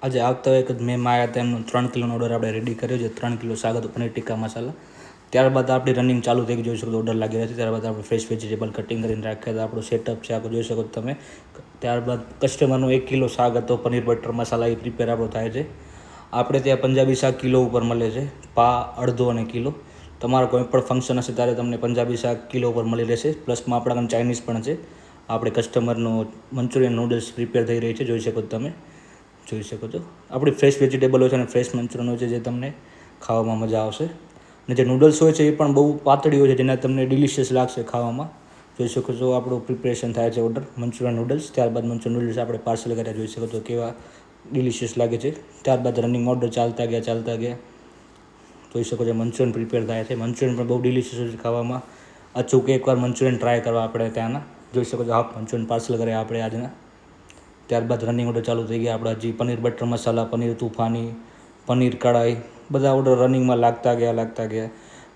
આજે આવતા એક જ મેમ આવ્યા હતા, એમનો 3 કિલોનો ઓર્ડર આપણે રેડી કર્યો છે. 3 કિલો શાક હતું, પનીર ટિક્કા મસાલા. ત્યારબાદ આપણી રનિંગ ચાલુ થઈ ગઈ, જોઈ શકો ઓર્ડર લાગી રહ્યા છે. ત્યારબાદ આપણે ફ્રેશ વેજીટેબલ કટિંગ કરીને રાખ્યા હતા. આપણું સેટઅપ છે આખું જોઈ શકો તમે. ત્યારબાદ કસ્ટમરનો 1 કિલો શાક હતો, પનીર બટર મસાલા એ પ્રિપેર આપણો થાય છે. આપણે ત્યાં પંજાબી શાક કિલો ઉપર મળે છે, પા, અડધો અને કિલો. તમારો કોઈ પણ ફંક્શન હશે ત્યારે તમને પંજાબી શાક કિલો ઉપર મળી રહેશે. પ્લસમાં આપણા કામ ચાઇનીઝ પણ છે. આપણે કસ્ટમરનો મંચુરિયન નૂડલ્સ પ્રિપેર થઈ રહી છે, જોઈ શકો તમે. જોઈ શકો છો આપણી ફ્રેશ વેજીટેબલ હોય છે અને ફ્રેશ મંચુરિયન હોય છે, જે તમને ખાવામાં મજા આવશે. અને જે નૂડલ્સ હોય છે એ પણ બહુ પાતળી હોય છે, જેના તમને ડિલિશિયસ લાગશે ખાવામાં. જોઈ શકો છો આપણું પ્રિપરેશન થાય છે ઓર્ડર મંચુરિયન નૂડલ્સ. ત્યારબાદ મંચુરિયન નૂડલ્સ આપણે પાર્સલ કર્યા, જોઈ શકો છો કેવા ડિલિશિયસ લાગે છે. ત્યારબાદ રનિંગ ઓર્ડર ચાલતા ગયા. જોઈ શકો છો મંચુરિયન પ્રિપેર થાય છે. મંચુરિયન પણ બહુ ડિલિશિયસ હોય છે ખાવામાં. અચૂક એકવાર મંચુરિયન ટ્રાય કરવા આપણે ત્યાંના. જોઈ શકો છો હાફ મંચુરિયન પાર્સલ કર્યા આપણે આજના. ત્યારબાદ રનિંગ ઓર્ડર ચાલુ થઈ ગયા આપણા. હજી પનીર બટર મસાલા, પનીર તુફાની, પનીર કઢાઈ, બધા ઓર્ડર રનિંગમાં લાગતા ગયા.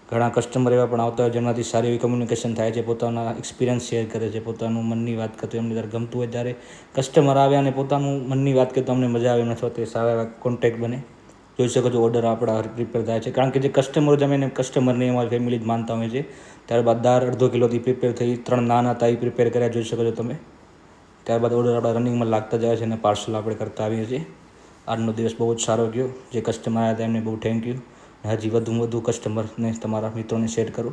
ઘણા કસ્ટમર એવા પણ આવતા હોય જેનાથી સારી એવી કમ્યુનિકેશન થાય છે, પોતાના એક્સપિરિયન્સ શેર કરે છે, પોતાનું મનની વાત કરતો એમને જ્યારે ગમતું હોય ત્યારે કસ્ટમર આવે અને પોતાનું મનની વાત કરતો અમને મજા આવે એમના સાથે સારા એવા કોન્ટેક્ટ બને. જોઈ શકો છો ઓર્ડર આપણા પ્રિપેર થાય છે, કારણ કે જે કસ્ટમર જમે એને કસ્ટમરને અમારી ફેમિલી જ માનતા હોય છે. ત્યારબાદ દાળ અડધો કિલોથી પ્રિપેર થઈ, 3 નાન હતા એ પ્રિપેર કર્યા, જોઈ શકો છો તમે. ત્યારબાદ ઓર્ડર આપણા રનિંગમાં લાગતા જાય છે અને પાર્સલ આપણે કરતા આવીએ છીએ. આજનો દિવસ બહુ જ સારો ગયો. જે કસ્ટમર આવ્યા હતા એમને બહુ થેન્ક યુ. હજી વધુ કસ્ટમરને તમારા મિત્રોને શેર કરો.